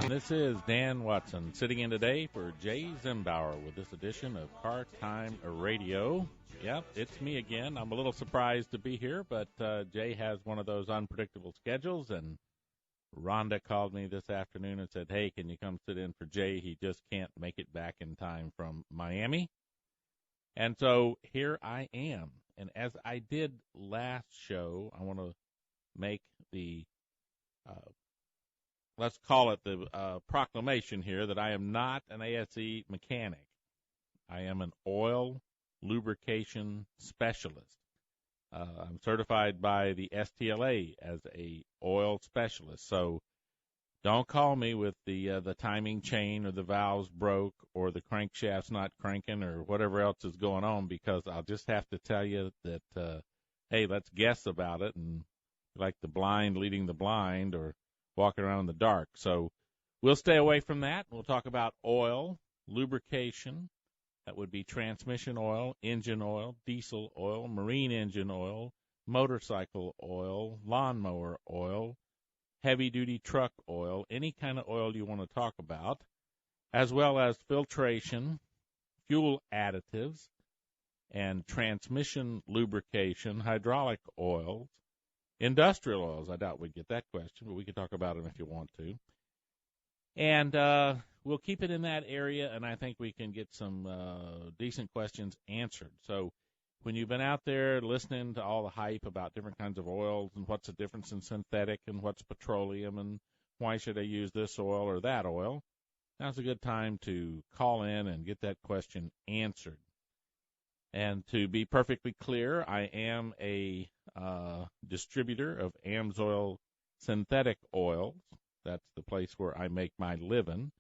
This is Dan Watson sitting in today for Jay Zimbauer with this edition of Car Time Radio. Yep, it's me again. I'm a little surprised to be here, but Jay has one of those unpredictable schedules, and Rhonda called me this afternoon and said, hey, can you come sit in for Jay? He just can't make it back in time from Miami. And so here I am. And as I did last show, I want to make the let's call it the proclamation here that I am not an ASE mechanic. I am an oil lubrication specialist. I'm certified by the STLA as a oil specialist. So don't call me with the timing chain or the valves broke or the crankshaft's not cranking or whatever else is going on, because I'll just have to tell you that, hey, let's guess about it, and like the blind leading the blind or walking around in the dark. So we'll stay away from that. We'll talk about oil, lubrication. That would be transmission oil, engine oil, diesel oil, marine engine oil, motorcycle oil, lawnmower oil, heavy-duty truck oil, any kind of oil you want to talk about, as well as filtration, fuel additives, and transmission lubrication, hydraulic oils, industrial oils. I doubt we'd get that question, but we can talk about them if you want to. And we'll keep it in that area, and I think we can get some decent questions answered. So when you've been out there listening to all the hype about different kinds of oils and what's the difference in synthetic and what's petroleum and why should I use this oil or that oil, now's a good time to call in and get that question answered. And to be perfectly clear, I am a distributor of AMSOIL synthetic oils. That's the place where I make my living.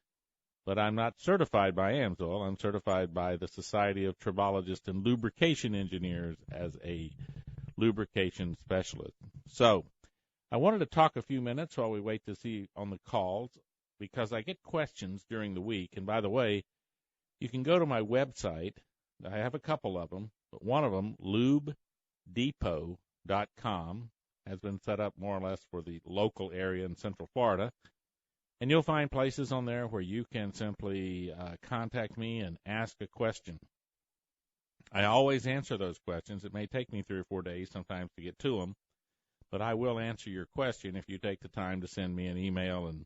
But I'm not certified by AMSOIL. I'm certified by the Society of Tribologists and Lubrication Engineers as a lubrication specialist. So I wanted to talk a few minutes while we wait to see on the calls, because I get questions during the week. And by the way, you can go to my website. I have a couple of them, but one of them, lubedepot.com, has been set up more or less for the local area in Central Florida. And you'll find places on there where you can simply contact me and ask a question. I always answer those questions. It may take me 3 or 4 days sometimes to get to them, but I will answer your question if you take the time to send me an email and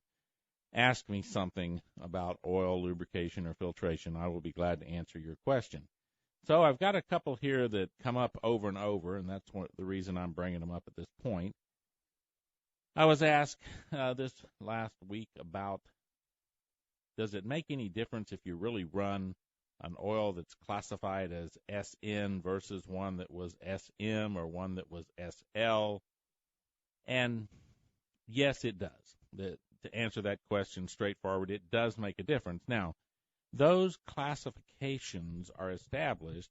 ask me something about oil, lubrication, or filtration. I will be glad to answer your question. So I've got a couple here that come up over and over, and that's the reason I'm bringing them up at this point. I was asked this last week about, does it make any difference if you really run an oil that's classified as SN versus one that was SM or one that was SL? And yes, it does. To answer that question straightforward, it does make a difference. Now, those classifications are established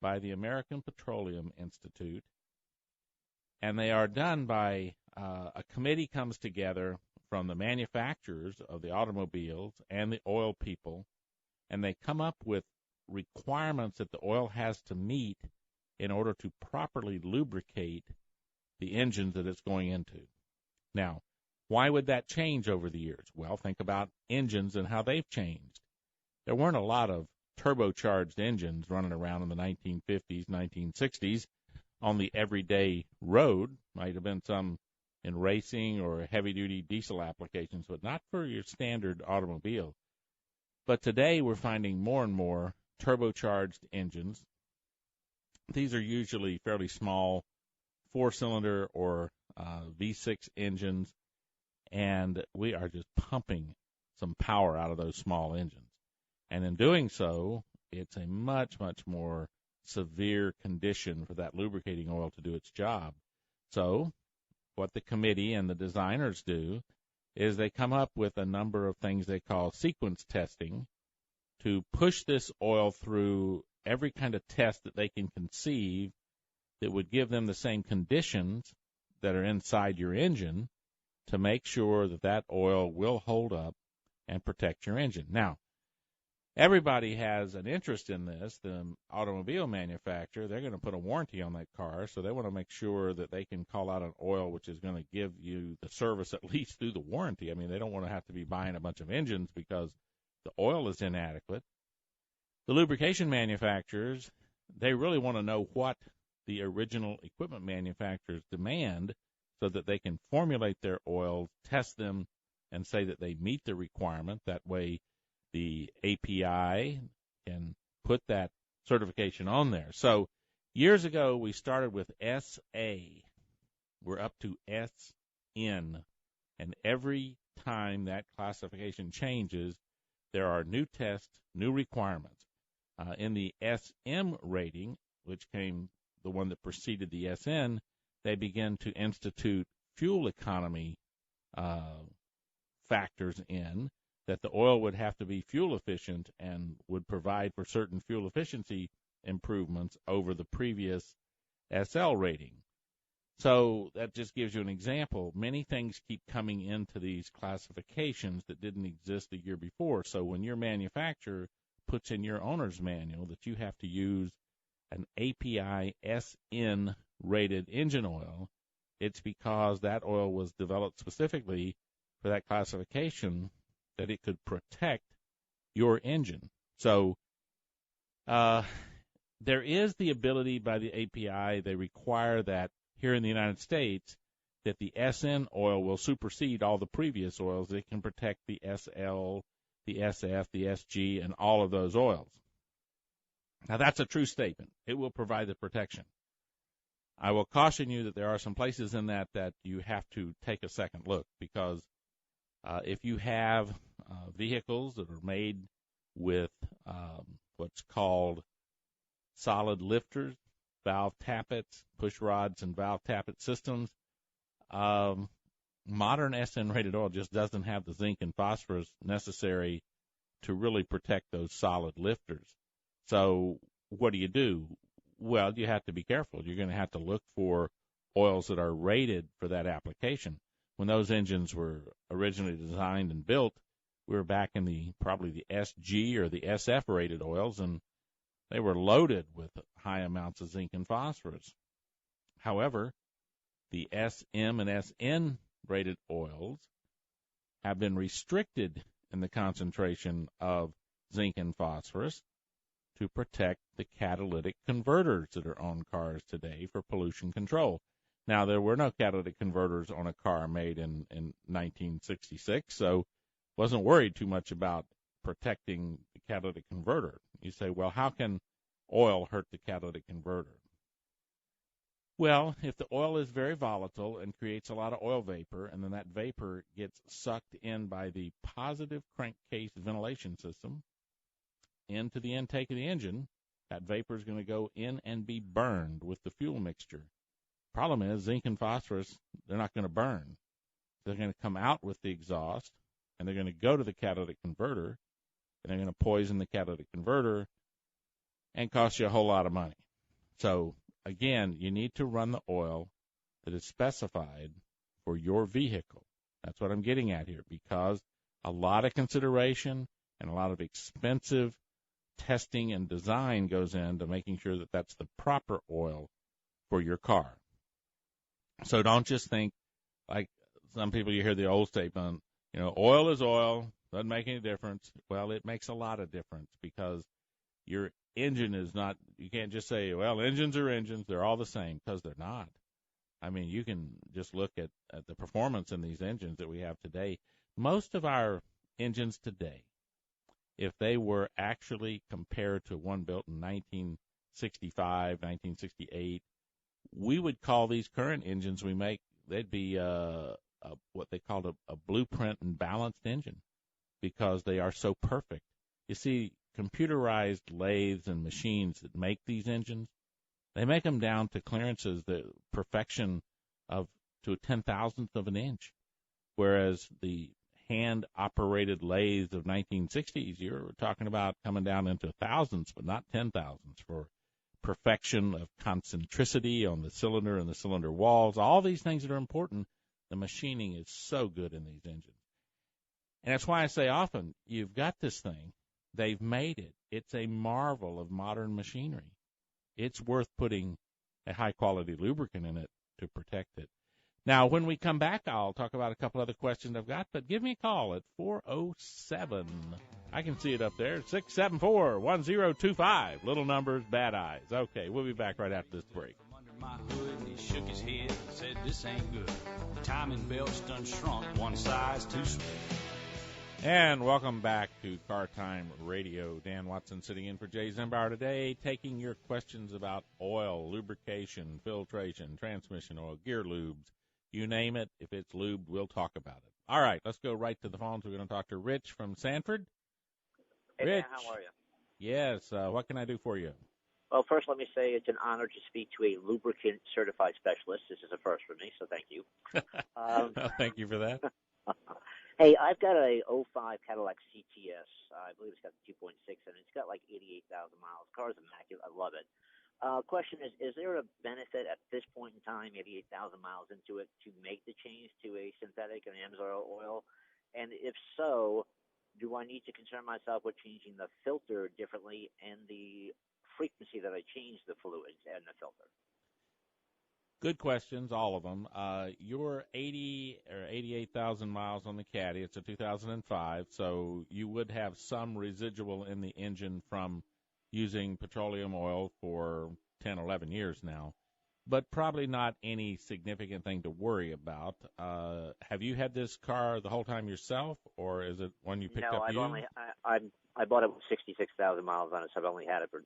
by the American Petroleum Institute, and they are done by a committee comes together from the manufacturers of the automobiles and the oil people, and they come up with requirements that the oil has to meet in order to properly lubricate the engines that it's going into. Now, why would that change over the years? Well, think about engines and how they've changed. There weren't a lot of turbocharged engines running around in the 1950s, 1960s on the everyday road. Might have been some in racing or heavy-duty diesel applications, but not for your standard automobile. But today we're finding more and more turbocharged engines. These are usually fairly small 4-cylinder or V6 engines, and we are just pumping some power out of those small engines. And in doing so, it's a much, much more severe condition for that lubricating oil to do its job. So what the committee and the designers do is they come up with a number of things they call sequence testing to push this oil through every kind of test that they can conceive that would give them the same conditions that are inside your engine to make sure that that oil will hold up and protect your engine. Now, everybody has an interest in this. The automobile manufacturer, they're going to put a warranty on that car, so they want to make sure that they can call out an oil which is going to give you the service at least through the warranty. I mean, they don't want to have to be buying a bunch of engines because the oil is inadequate. The lubrication manufacturers, they really want to know what the original equipment manufacturers demand so that they can formulate their oils, test them, and say that they meet the requirement. That way the API can put that certification on there. So years ago, we started with SA. We're up to SN. And every time that classification changes, there are new tests, new requirements. In the SM rating, which came the one that preceded the SN, they began to institute fuel economy factors in, that the oil would have to be fuel efficient and would provide for certain fuel efficiency improvements over the previous SL rating. So that just gives you an example. Many things keep coming into these classifications that didn't exist the year before. So when your manufacturer puts in your owner's manual that you have to use an API SN rated engine oil, it's because that oil was developed specifically for that classification, that it could protect your engine. So there is the ability by the API, they require that here in the United States, that the SN oil will supersede all the previous oils. It can protect the SL, the SF, the SG, and all of those oils. Now, that's a true statement. It will provide the protection. I will caution you that there are some places in that you have to take a second look, because if you have vehicles that are made with what's called solid lifters, valve tappets, push rods, and valve tappet systems, modern SN-rated oil just doesn't have the zinc and phosphorus necessary to really protect those solid lifters. So what do? Well, you have to be careful. You're going to have to look for oils that are rated for that application. When those engines were originally designed and built, we were back in probably the SG or the SF rated oils, and they were loaded with high amounts of zinc and phosphorus. However, the SM and SN rated oils have been restricted in the concentration of zinc and phosphorus to protect the catalytic converters that are on cars today for pollution control. Now, there were no catalytic converters on a car made in 1966, so wasn't worried too much about protecting the catalytic converter. You say, well, how can oil hurt the catalytic converter? Well, if the oil is very volatile and creates a lot of oil vapor, and then that vapor gets sucked in by the positive crankcase ventilation system into the intake of the engine, that vapor is going to go in and be burned with the fuel mixture. Problem is, zinc and phosphorus, they're not going to burn. They're going to come out with the exhaust, and they're going to go to the catalytic converter, and they're going to poison the catalytic converter and cost you a whole lot of money. So, again, you need to run the oil that is specified for your vehicle. That's what I'm getting at here, because a lot of consideration and a lot of expensive testing and design goes into making sure that that's the proper oil for your car. So don't just think, like some people, you hear the old statement, oil is oil, doesn't make any difference. Well, it makes a lot of difference, because your engine is not, you can't just say, well, engines are engines, they're all the same, because they're not. I mean, you can just look at the performance in these engines that we have today. Most of our engines today, if they were actually compared to one built in 1965, 1968, we would call these current engines we make, they'd be what they called a blueprint and balanced engine, because they are so perfect. You see, computerized lathes and machines that make these engines, they make them down to clearances, the perfection to a 10,000th of an inch, whereas the hand-operated lathes of 1960s, you're talking about coming down into thousandths, but not 10,000ths, for perfection of concentricity on the cylinder and the cylinder walls. All these things that are important, the machining is so good in these engines. And that's why I say often, you've got this thing, They've made it. It's a marvel of modern machinery. It's worth putting a high-quality lubricant in it to protect it. Now, when we come back, I'll talk about a couple other questions I've got, but give me a call at 407. I can see it up there, 674-1025. Little numbers, bad eyes. Okay, we'll be back right after this break. From under my hood, and he shook his head and said, "This ain't good. Timing belt's done shrunk, one size too small." And welcome back to Car Time Radio. Dan Watson sitting in for Jay Zimbauer today, taking your questions about oil, lubrication, filtration, transmission oil, gear lubes. You name it. If it's lubed, we'll talk about it. All right, let's go right to the phones. We're going to talk to Rich from Sanford. Hey, Rich. Dan, how are you? Yes, what can I do for you? Well, first let me say it's an honor to speak to a lubricant certified specialist. This is a first for me, so thank you. Well, thank you for that. Hey, I've got a '05 Cadillac CTS. I believe it's got the 2.6, and it's got like 88,000 miles. The car's immaculate. I love it. Question is there a benefit at this point in time, 88,000 miles into it, to make the change to a synthetic and Amsoil oil? And if so, do I need to concern myself with changing the filter differently and the frequency that I change the fluids and the filter? Good questions, all of them. You're 80 or 88,000 miles on the Caddy. It's a 2005, so you would have some residual in the engine from using petroleum oil for 10, 11 years now, but probably not any significant thing to worry about. Have you had this car the whole time yourself, or is it one you picked up? No, I bought it with 66,000 miles on it, so I've only had it for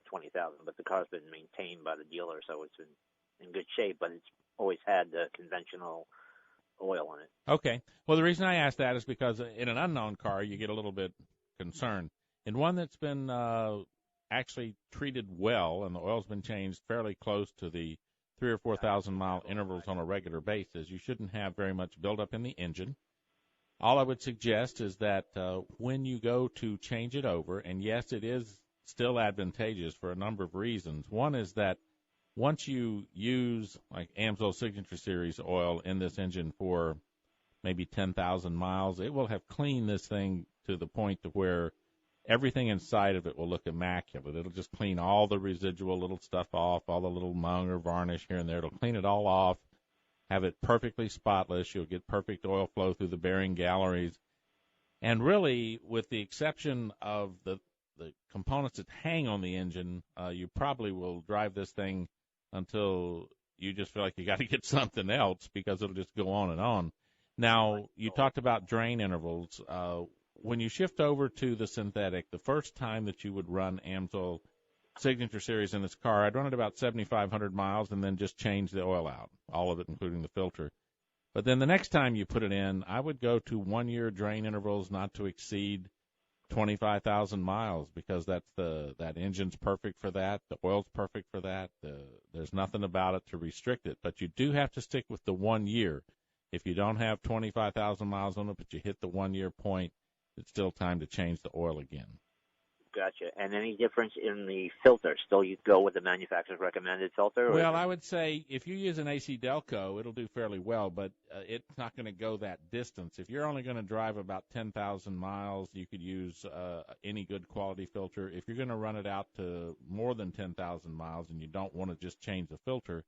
20,000. But the car's been maintained by the dealer, so it's been in good shape. But it's always had the conventional oil in it. Okay. Well, the reason I ask that is because in an unknown car, you get a little bit concerned. In one that's been actually treated well, and the oil's been changed fairly close to the 3,000 or 4,000 mile intervals on a regular basis, you shouldn't have very much buildup in the engine. All I would suggest is that when you go to change it over, and yes, it is still advantageous for a number of reasons. One is that once you use like Amsoil Signature Series oil in this engine for maybe 10,000 miles, it will have cleaned this thing to the point to where everything inside of it will look immaculate. It'll just clean all the residual little stuff off, all the little mung or varnish here and there. It'll clean it all off, have it perfectly spotless. You'll get perfect oil flow through the bearing galleries. And really, with the exception of the components that hang on the engine, you probably will drive this thing until you just feel like you got to get something else because it'll just go on and on. Now, you talked about drain intervals. When you shift over to the synthetic, the first time that you would run Amsoil Signature Series in this car, I'd run it about 7,500 miles and then just change the oil out, all of it, including the filter. But then the next time you put it in, I would go to 1-year drain intervals not to exceed 25,000 miles because that engine's perfect for that. The oil's perfect for that. There's nothing about it to restrict it. But you do have to stick with the 1 year. If you don't have 25,000 miles on it, but you hit the 1-year point, it's still time to change the oil again. Gotcha. And any difference in the filter? Still you go with the manufacturer's recommended filter? Well, I would say if you use an AC Delco, it'll do fairly well, but it's not going to go that distance. If you're only going to drive about 10,000 miles, you could use any good quality filter. If you're going to run it out to more than 10,000 miles and you don't want to just change the filter,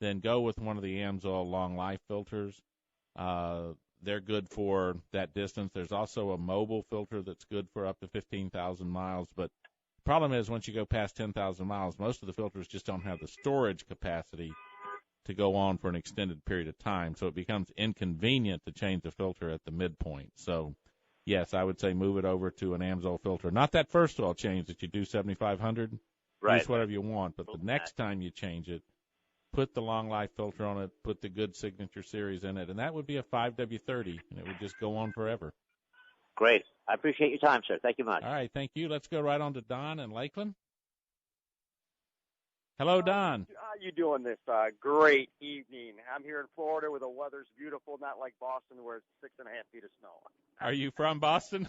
then go with one of the Amsoil long life filters. They're good for that distance. There's also a mobile filter that's good for up to 15,000 miles. But the problem is once you go past 10,000 miles, most of the filters just don't have the storage capacity to go on for an extended period of time. So it becomes inconvenient to change the filter at the midpoint. So, yes, I would say move it over to an Amsoil filter. Not that first oil change that you do 7,500. Right. Use whatever you want. But the next time you change it, put the long life filter on it, put the good Signature Series in it, and that would be a 5W30, and it would just go on forever. Great. I appreciate your time, sir. Thank you much. All right, thank you. Let's go right on to Don in Lakeland. Hello, Don. How you doing this great evening? I'm here in Florida where the weather's beautiful, not like Boston where it's 6.5 feet of snow. Are you from Boston?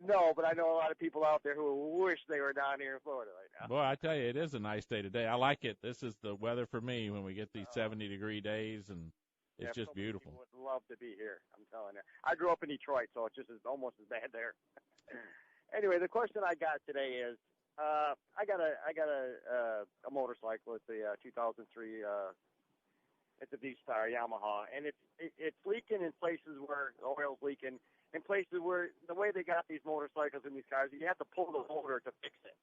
No, but I know a lot of people out there who wish they were down here in Florida right now. Boy, I tell you, it is a nice day today. I like it. This is the weather for me when we get these 70-degree days, and it's just beautiful. Would love to be here, I'm telling you. I grew up in Detroit, so it's just almost as bad there. Anyway, the question I got today is, I got a motorcycle. It's a 2003. It's a V-Star Yamaha, and it's leaking in places where oil's leaking. In places where the way they got these motorcycles and these cars, you have to pull the motor to fix it.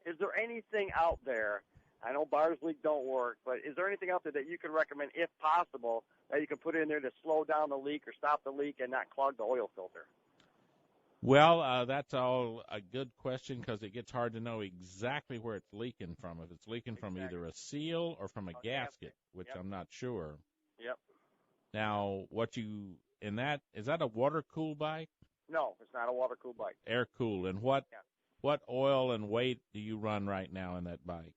Is there anything out there? I know bars leak don't work, but is there anything out there that you can recommend, if possible, that you can put in there to slow down the leak or stop the leak and not clog the oil filter? Well, that's all a good question because it gets hard to know exactly where it's leaking from. If it's leaking from either a seal or from a gasket, which I'm not sure. Yep. Now, is that a water-cooled bike? No, it's not a water-cooled bike. Air-cooled. And what oil and weight do you run right now in that bike?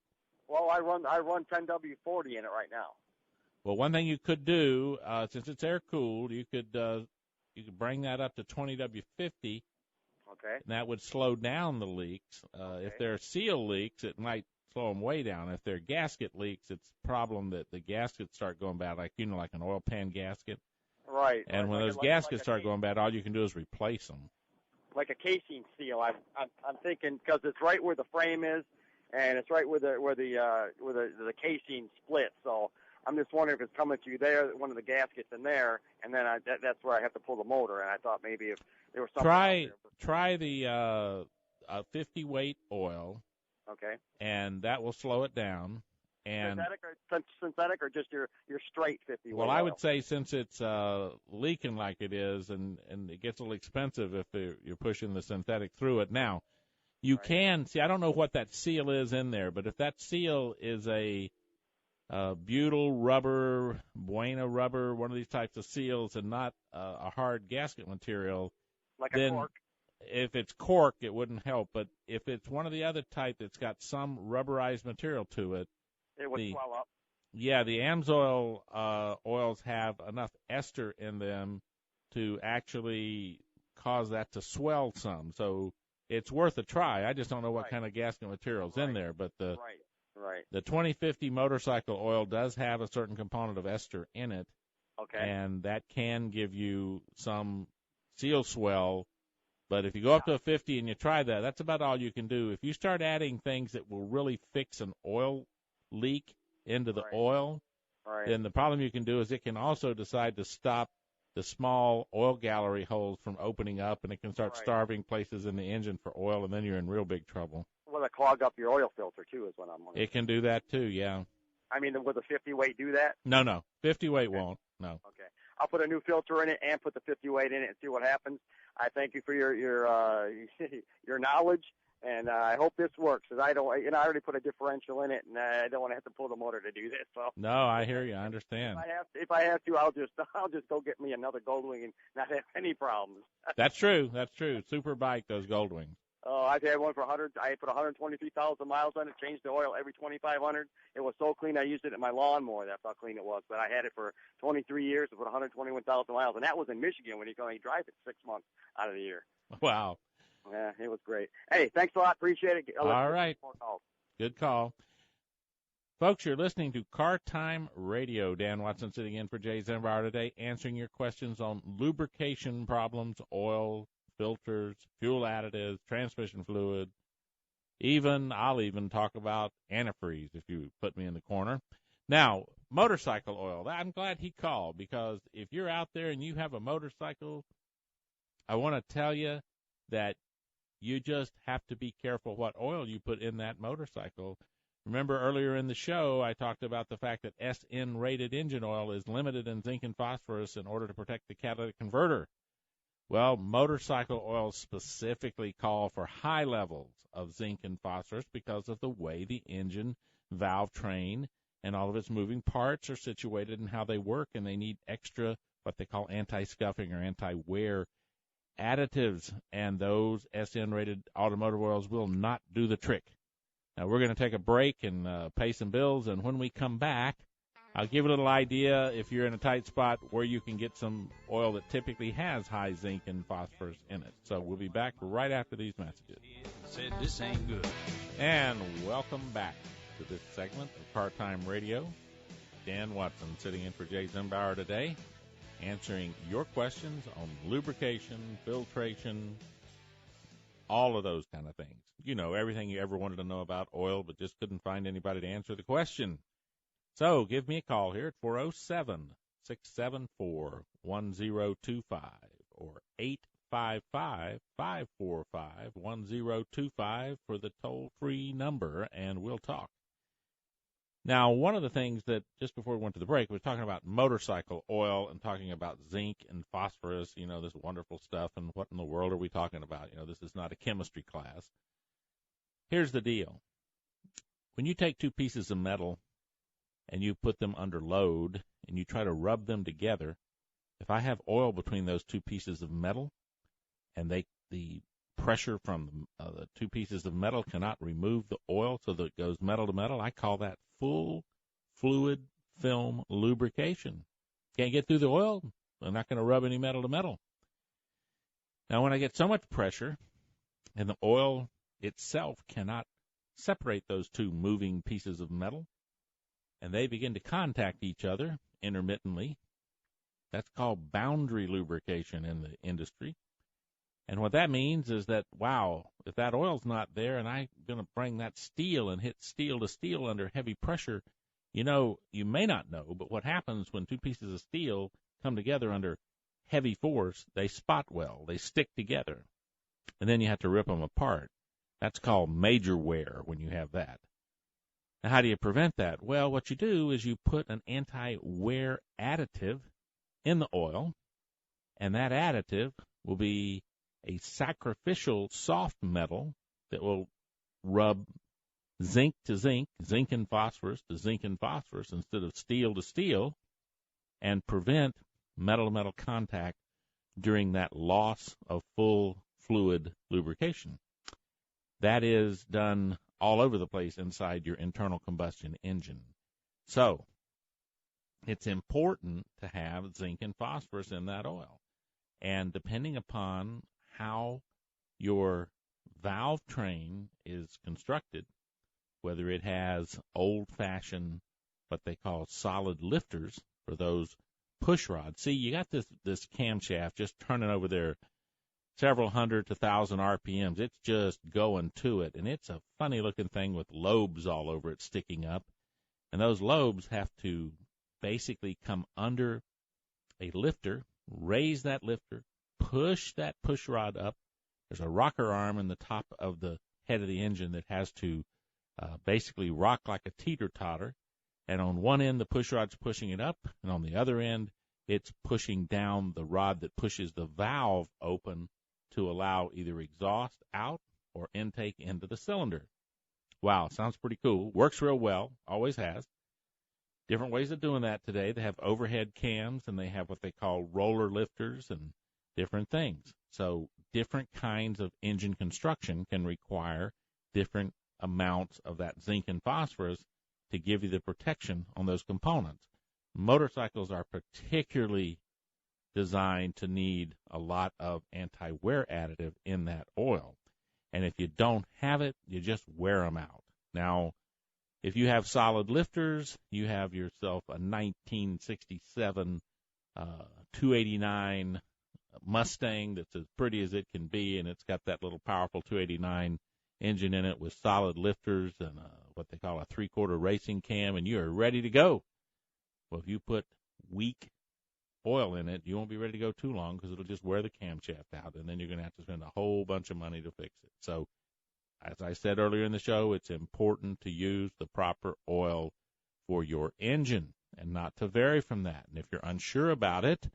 Well, I run 10W40 in it right now. Well, one thing you could do, since it's air-cooled, you could bring that up to 20W50. Okay. And that would slow down the leaks. If they're seal leaks, it might slow them way down. If they're gasket leaks, it's a problem that the gaskets start going bad, like an oil pan gasket. Right. And when those gaskets start going bad, all you can do is replace them. Like a casing seal. I'm thinking because it's right where the frame is, and it's right where the casing splits. So I'm just wondering if it's coming to you there, one of the gaskets in there, and then that's where I have to pull the motor. And I thought maybe if there was something try the 50 weight oil. Okay. And that will slow it down. And synthetic or just your straight 50 weight well, oil? I would say since it's leaking like it is, and it gets a little expensive if you're pushing the synthetic through it. Now, you can see. I don't know what that seal is in there, but if that seal is a butyl rubber, Buena rubber, one of these types of seals, and not a hard gasket material, like then a cork. If it's cork, it wouldn't help. But if it's one of the other type that's got some rubberized material to it, it would swell up. Yeah, the AMSOIL oils have enough ester in them to actually cause that to swell some. So it's worth a try. I just don't know what kind of gasket material's in there. But the 2050 motorcycle oil does have a certain component of ester in it. Okay. And that can give you some seal swell. But if you go up to a 50 and you try that, that's about all you can do. If you start adding things that will really fix an oil leak into the oil, then the problem you can do is it can also decide to stop the small oil gallery holes from opening up, and it can start starving places in the engine for oil, and then you're in real big trouble. Will it clog up your oil filter, too, is what I'm wondering. It can do that, too, yeah. I mean, will the 50 weight do that? No. 50 weight won't, no. Okay. I'll put a new filter in it and put the 50 weight in it and see what happens. I thank you for your your knowledge, and I hope this works. Because I already put a differential in it, and I don't want to have to pull the motor to do this. So no, I hear you. I understand. If I have to, I'll just go get me another Goldwing and not have any problems. That's true. Super bike, those Goldwings. Oh, I've had one for 100. I put 123,000 miles on it. Changed the oil every 2,500. It was so clean. I used it in my lawnmower. That's how clean it was. But I had it for 23 years. I put 121,000 miles, and that was in Michigan when you can only drive it 6 months out of the year. Wow. Yeah, it was great. Hey, thanks a lot. Appreciate it. All right. Good call. Folks, you're listening to Car Time Radio. Dan Watson sitting in for Jay Zimbar today, answering your questions on lubrication problems, oil, filters, fuel additives, transmission fluid. I'll even talk about antifreeze if you put me in the corner. Now, motorcycle oil. I'm glad he called, because if you're out there and you have a motorcycle, I want to tell you that you just have to be careful what oil you put in that motorcycle. Remember earlier in the show, I talked about the fact that SN-rated engine oil is limited in zinc and phosphorus in order to protect the catalytic converter. Well, motorcycle oils specifically call for high levels of zinc and phosphorus because of the way the engine, valve train, and all of its moving parts are situated and how they work, and they need extra what they call anti-scuffing or anti-wear additives, and those SN-rated automotive oils will not do the trick. Now, we're going to take a break and pay some bills, and when we come back, I'll give a little idea, if you're in a tight spot, where you can get some oil that typically has high zinc and phosphorus in it. So we'll be back right after these messages. Said this ain't good. And welcome back to this segment of Car Time Radio. Dan Watson sitting in for Jay Zimbauer today, answering your questions on lubrication, filtration, all of those kind of things. You know, everything you ever wanted to know about oil, but just couldn't find anybody to answer the question. So give me a call here at 407-674-1025 or 855-545-1025 for the toll-free number, and we'll talk. Now, one of the things that, just before we went to the break, we were talking about motorcycle oil and talking about zinc and phosphorus, you know, this wonderful stuff, and what in the world are we talking about? You know, this is not a chemistry class. Here's the deal. When you take two pieces of metal and you put them under load and you try to rub them together, if I have oil between those two pieces of metal and the pressure from the two pieces of metal cannot remove the oil so that it goes metal to metal, I call that full fluid film lubrication. Can't get through the oil, I'm not going to rub any metal to metal. Now, when I get so much pressure and the oil itself cannot separate those two moving pieces of metal, and they begin to contact each other intermittently, that's called boundary lubrication in the industry. And what that means is that, wow, if that oil's not there and I'm going to bring that steel and hit steel to steel under heavy pressure, you know, you may not know, but what happens when two pieces of steel come together under heavy force, they spot weld, they stick together, and then you have to rip them apart. That's called major wear when you have that. Now, how do you prevent that? Well, what you do is you put an anti-wear additive in the oil, and that additive will be a sacrificial soft metal that will rub zinc to zinc, zinc and phosphorus to zinc and phosphorus instead of steel to steel, and prevent metal-to-metal contact during that loss of full fluid lubrication. That is done all over the place inside your internal combustion engine. So it's important to have zinc and phosphorus in that oil. And depending upon how your valve train is constructed, whether it has old-fashioned, what they call solid lifters for those push rods. See, you got this camshaft just turning over there several hundred to 1,000 RPMs. It's just going to it, and it's a funny-looking thing with lobes all over it sticking up. And those lobes have to basically come under a lifter, raise that lifter, push that push rod up. There's a rocker arm in the top of the head of the engine that has to basically rock like a teeter-totter. And on one end, the push rod's pushing it up, and on the other end, it's pushing down the rod that pushes the valve open to allow either exhaust out or intake into the cylinder. Wow, sounds pretty cool. Works real well, always has. Different ways of doing that today. They have overhead cams, and they have what they call roller lifters and different things. So different kinds of engine construction can require different amounts of that zinc and phosphorus to give you the protection on those components. Motorcycles are particularly designed to need a lot of anti-wear additive in that oil. And if you don't have it, you just wear them out. Now, if you have solid lifters, you have yourself a 1967 289 Mustang that's as pretty as it can be, and it's got that little powerful 289 engine in it with solid lifters and what they call a three-quarter racing cam, and you are ready to go. Well, if you put weak oil in it, you won't be ready to go too long because it'll just wear the camshaft out, and then you're going to have to spend a whole bunch of money to fix it. So, as I said earlier in the show, it's important to use the proper oil for your engine and not to vary from that. And if you're unsure about it,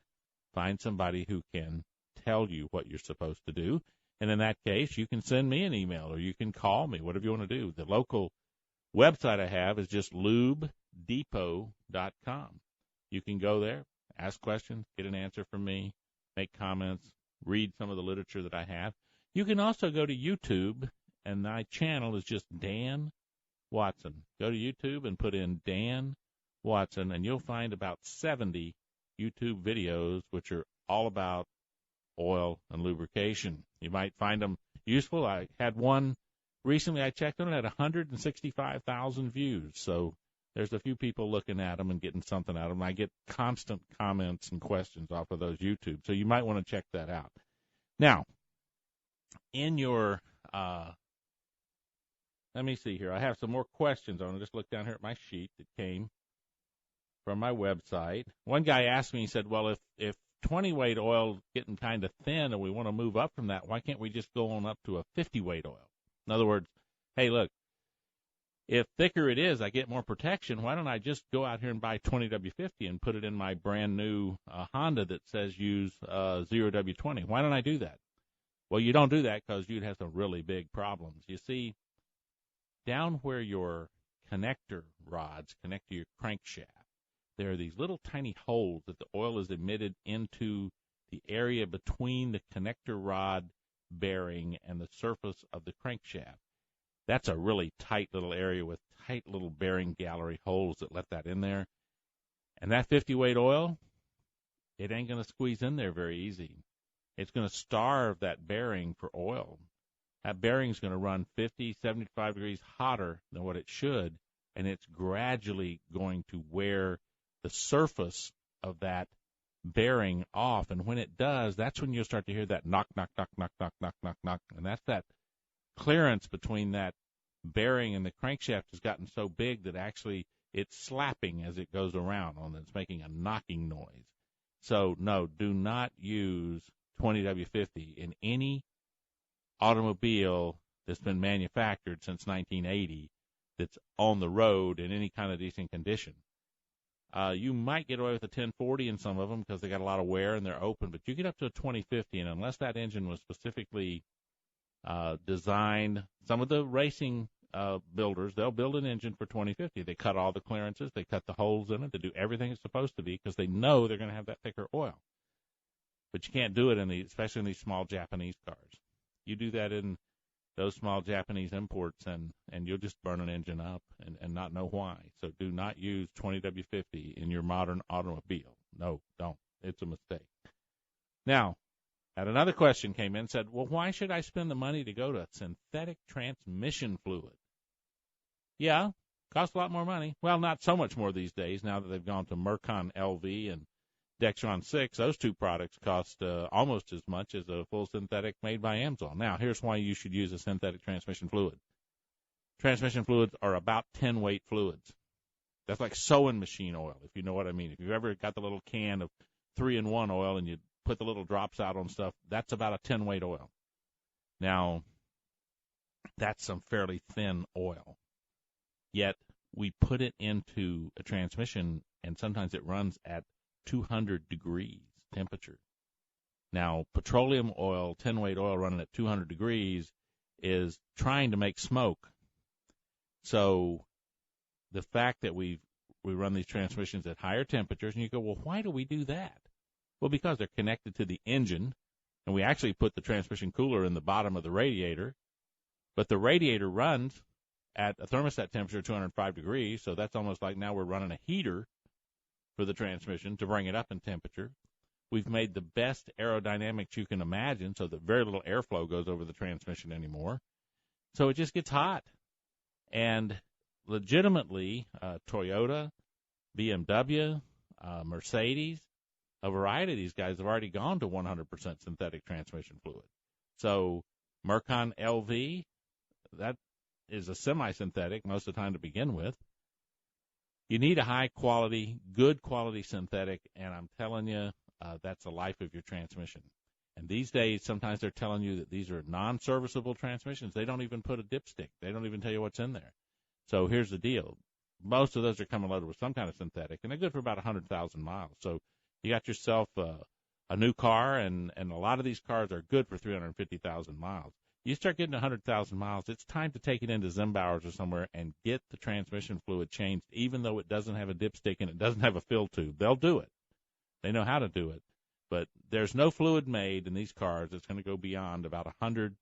find somebody who can tell you what you're supposed to do. And in that case, you can send me an email or you can call me, whatever you want to do. The local website I have is just lubedepot.com. You can go there, ask questions, get an answer from me, make comments, read some of the literature that I have. You can also go to YouTube, and my channel is just Dan Watson. Go to YouTube and put in Dan Watson, and you'll find about 70 YouTube videos which are all about oil and lubrication. You might find them useful. I had one recently I checked on it, had 165,000 views. So there's a few people looking at them and getting something out of them. I get constant comments and questions off of those YouTube. So you might want to check that out. Now, in your let me see here. I have some more questions. I'm going to just look down here at my sheet that came from my website. One guy asked me, he said, well, if 20-weight oil is getting kind of thin and we want to move up from that, why can't we just go on up to a 50-weight oil? In other words, hey, look, if thicker it is, I get more protection. Why don't I just go out here and buy 20W50 and put it in my brand new Honda that says use 0W20? Why don't I do that? Well, you don't do that because you'd have some really big problems. You see, down where your connector rods connect to your crankshaft, there are these little tiny holes that the oil is emitted into the area between the connector rod bearing and the surface of the crankshaft. That's a really tight little area with tight little bearing gallery holes that let that in there. And that 50-weight oil, it ain't going to squeeze in there very easy. It's going to starve that bearing for oil. That bearing's going to run 50, 75 degrees hotter than what it should, and it's gradually going to wear the surface of that bearing off. And when it does, that's when you'll start to hear that knock, knock, knock, knock, knock, knock, knock, knock. And that's that clearance between that bearing and the crankshaft has gotten so big that actually it's slapping as it goes around, and it's making a knocking noise. So, no, do not use 20W50 in any automobile that's been manufactured since 1980 that's on the road in any kind of decent condition. You might get away with a 1040 in some of them because they got a lot of wear and they're open, but you get up to a 2050, and unless that engine was specifically designed, some of the racing builders, they'll build an engine for 2050. They cut all the clearances, they cut the holes in it, they do everything it's supposed to be because they know they're going to have that thicker oil. But you can't do it especially in these small Japanese cars. You do that in those small Japanese imports, and you'll just burn an engine up and not know why. So do not use 20W50 in your modern automobile. No, don't. It's a mistake. Now, another question came in and said, well, why should I spend the money to go to synthetic transmission fluid? Yeah, costs a lot more money. Well, not so much more these days now that they've gone to Mercon LV and Dexron 6. Those two products cost almost as much as a full synthetic made by Amsoil. Now, here's why you should use a synthetic transmission fluid. Transmission fluids are about 10-weight fluids. That's like sewing machine oil, if you know what I mean. If you've ever got the little can of 3-in-1 oil and you put the little drops out on stuff, that's about a 10-weight oil. Now, that's some fairly thin oil. Yet, we put it into a transmission, and sometimes it runs at 200 degrees temperature. Now, petroleum oil, 10-weight oil running at 200 degrees is trying to make smoke. So the fact that we run these transmissions at higher temperatures, and you go, well, why do we do that? Well, because they're connected to the engine, and we actually put the transmission cooler in the bottom of the radiator, but the radiator runs at a thermostat temperature of 205 degrees, so that's almost like now we're running a heater for the transmission to bring it up in temperature. We've made the best aerodynamics you can imagine so that very little airflow goes over the transmission anymore. So it just gets hot. And legitimately, Toyota, BMW, Mercedes, a variety of these guys have already gone to 100% synthetic transmission fluid. So Mercon LV, that is a semi-synthetic most of the time to begin with. You need a high-quality, good-quality synthetic, and I'm telling you, that's the life of your transmission. And these days, sometimes they're telling you that these are non-serviceable transmissions. They don't even put a dipstick. They don't even tell you what's in there. So here's the deal. Most of those are coming loaded with some kind of synthetic, and they're good for about 100,000 miles. So you got yourself a new car, and a lot of these cars are good for 350,000 miles. You start getting 100,000 miles, it's time to take it into Zimbauer's or somewhere and get the transmission fluid changed, even though it doesn't have a dipstick and it doesn't have a fill tube. They'll do it. They know how to do it. But there's no fluid made in these cars that's going to go beyond about 100,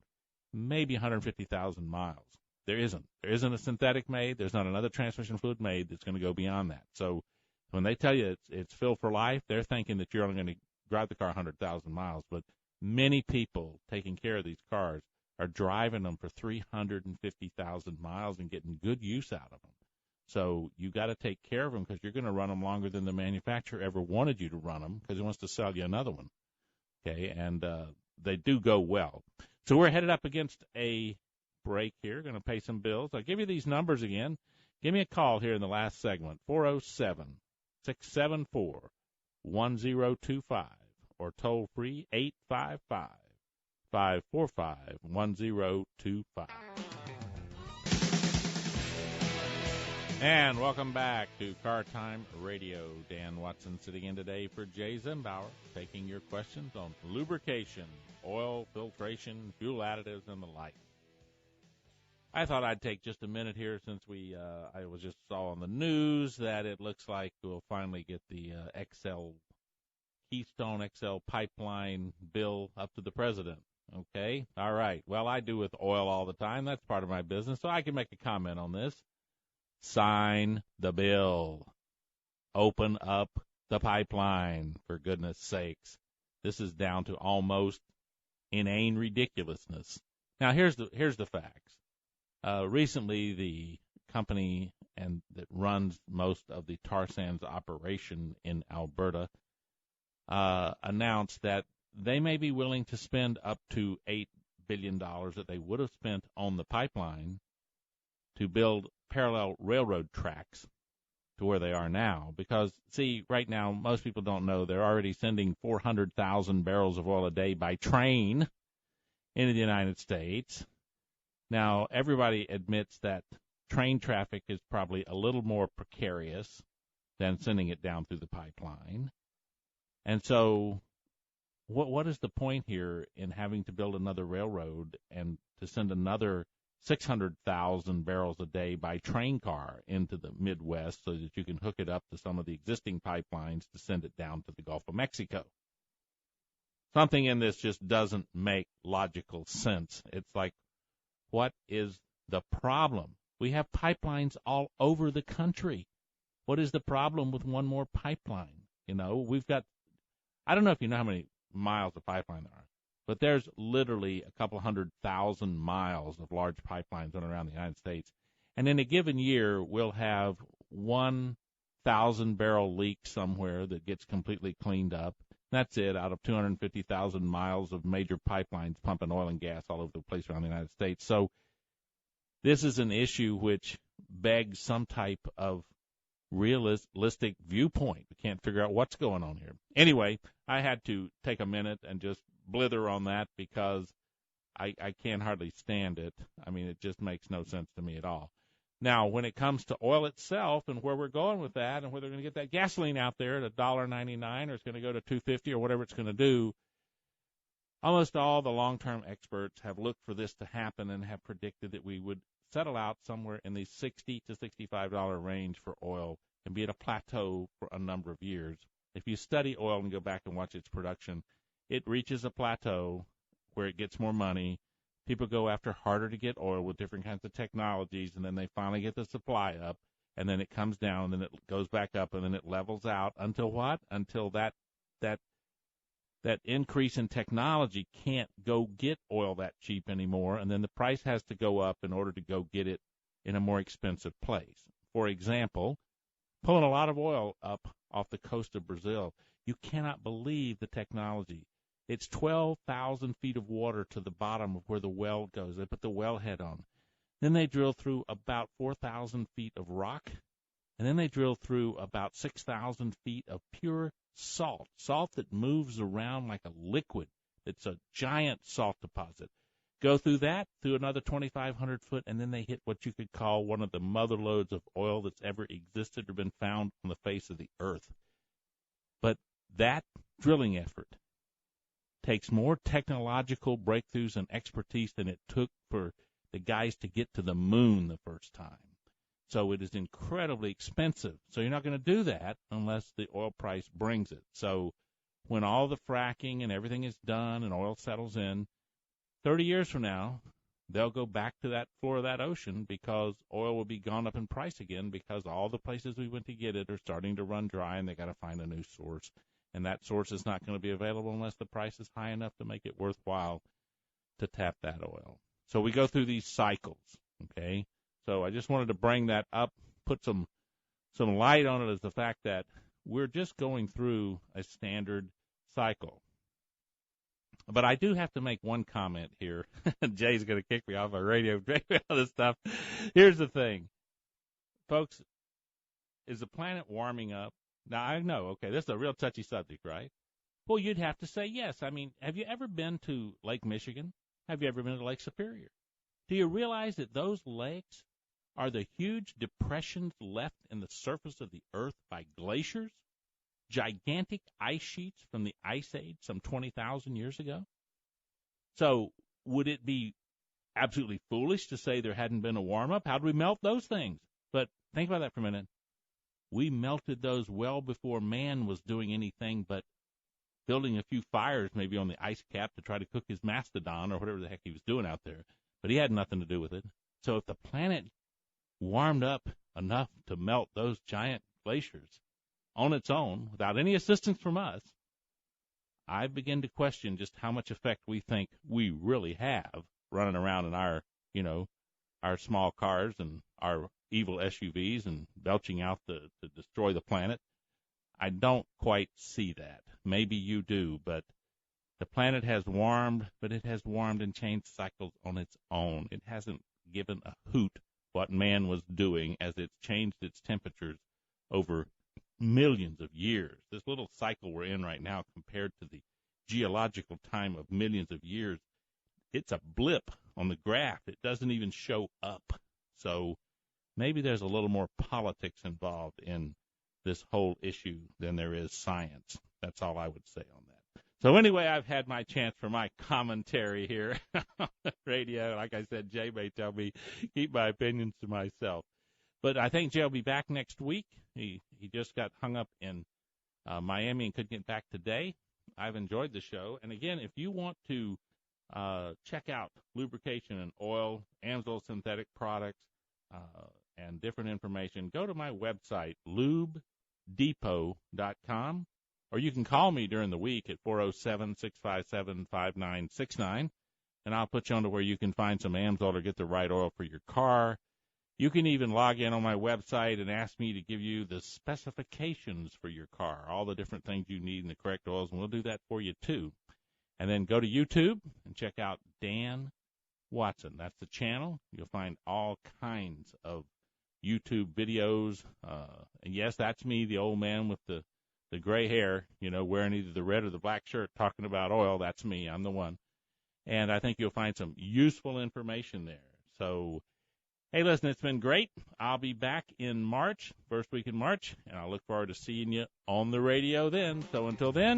maybe 150,000 miles. There isn't. There isn't a synthetic made. There's not another transmission fluid made that's going to go beyond that. So when they tell you it's fill for life, they're thinking that you're only going to drive the car 100,000 miles. But many people taking care of these cars are driving them for 350,000 miles and getting good use out of them. So you got to take care of them because you're going to run them longer than the manufacturer ever wanted you to run them because he wants to sell you another one. Okay, and they do go well. So we're headed up against a break here. Going to pay some bills. I'll give you these numbers again. Give me a call here in the last segment, 407-674-1025, or toll free 855-545-1025. And welcome back to Car Time Radio. Dan Watson sitting in today for Jay Zimbauer, taking your questions on lubrication, oil, filtration, fuel additives, and the like. I thought I'd take just a minute here since I was just saw on the news that it looks like we'll finally get the Keystone XL pipeline bill up to the president. Okay? All right. Well, I do with oil all the time. That's part of my business, so I can make a comment on this. Sign the bill. Open up the pipeline, for goodness sakes. This is down to almost inane ridiculousness. Now, here's the facts. Recently, the company that runs most of the tar sands operation in Alberta announced that they may be willing to spend up to $8 billion that they would have spent on the pipeline to build parallel railroad tracks to where they are now. Because, see, right now, most people don't know they're already sending 400,000 barrels of oil a day by train into the United States. Now, everybody admits that train traffic is probably a little more precarious than sending it down through the pipeline. And so what is the point here in having to build another railroad and to send another 600,000 barrels a day by train car into the Midwest so that you can hook it up to some of the existing pipelines to send it down to the Gulf of Mexico? Something in this just doesn't make logical sense. It's like, what is the problem? We have pipelines all over the country. What is the problem with one more pipeline? You know, we've got, I don't know if you know how many miles of pipeline there are, but there's literally a couple 100,000 miles of large pipelines running around the United States. And in a given year, we'll have 1,000-barrel leak somewhere that gets completely cleaned up. That's it, out of 250,000 miles of major pipelines pumping oil and gas all over the place around the United States. So this is an issue which begs some type of realistic viewpoint. We can't figure out what's going on here. Anyway, I had to take a minute and just blither on that because I can't hardly stand it. I mean, it just makes no sense to me at all. Now, when it comes to oil itself and where we're going with that and where they're going to get that gasoline out there at $1.99 or it's going to go to $2.50 or whatever it's going to do, almost all the long-term experts have looked for this to happen and have predicted that we would settle out somewhere in the $60 to $65 range for oil and be at a plateau for a number of years. If you study oil and go back and watch its production, it reaches a plateau where it gets more money. People go after harder to get oil with different kinds of technologies, and then they finally get the supply up, and then it comes down, and then it goes back up, and then it levels out until what? Until that increase in technology can't go get oil that cheap anymore, and then the price has to go up in order to go get it in a more expensive place. For example, pulling a lot of oil up off the coast of Brazil, you cannot believe the technology. It's 12,000 feet of water to the bottom of where the well goes. They put the wellhead on. Then they drill through about 4,000 feet of rock, and then they drill through about 6,000 feet of pure salt that moves around like a liquid. It's a giant salt deposit. Go through that, through another 2,500 foot, and then they hit what you could call one of the mother lodes of oil that's ever existed or been found on the face of the earth. But that drilling effort takes more technological breakthroughs and expertise than it took for the guys to get to the moon the first time. So it is incredibly expensive. So you're not going to do that unless the oil price brings it. So when all the fracking and everything is done and oil settles in, 30 years from now, they'll go back to that floor of that ocean because oil will be gone up in price again because all the places we went to get it are starting to run dry and they got to find a new source. And that source is not going to be available unless the price is high enough to make it worthwhile to tap that oil. So we go through these cycles, okay? So I just wanted to bring that up, put some light on it as the fact that we're just going through a standard cycle. But I do have to make one comment here. Jay's going to kick me off my radio, all this stuff. Here's the thing, folks. Is the planet warming up? Now, I know, okay, this is a real touchy subject, right? Well, you'd have to say yes. I mean, have you ever been to Lake Michigan? Have you ever been to Lake Superior? Do you realize that those lakes are the huge depressions left in the surface of the earth by glaciers? Gigantic ice sheets from the Ice Age some 20,000 years ago? So would it be absolutely foolish to say there hadn't been a warm-up? How did we melt those things? But think about that for a minute. We melted those well before man was doing anything but building a few fires maybe on the ice cap to try to cook his mastodon or whatever the heck he was doing out there. But he had nothing to do with it. So if the planet warmed up enough to melt those giant glaciers on its own without any assistance from us, I begin to question just how much effect we think we really have running around in our, our small cars and our evil SUVs and belching out to destroy the planet. I don't quite see that. Maybe you do, but the planet has warmed, but it has warmed and changed cycles on its own. It hasn't given a hoot what man was doing as it's changed its temperatures over millions of years. This little cycle we're in right now compared to the geological time of millions of years, it's a blip on the graph. It doesn't even show up. So maybe there's a little more politics involved in this whole issue than there is science. That's all I would say on that. So anyway, I've had my chance for my commentary here on the radio. Like I said, Jay may tell me keep my opinions to myself. But I think Jay will be back next week. He just got hung up in Miami and couldn't get back today. I've enjoyed the show. And again, if you want to check out lubrication and oil, Amsoil synthetic products, and different information, go to my website, lubedepot.com, or you can call me during the week at 407-657-5969, and I'll put you on to where you can find some Amsoil or get the right oil for your car. You can even log in on my website and ask me to give you the specifications for your car, all the different things you need in the correct oils, and we'll do that for you too. And then go to YouTube and check out Dan Watson. That's the channel. You'll find all kinds of YouTube videos. And yes, that's me, the old man with the gray hair, wearing either the red or the black shirt talking about oil. That's me. I'm the one. And I think you'll find some useful information there. So, hey, listen, it's been great. I'll be back in March, first week in March, and I look forward to seeing you on the radio then. So until then,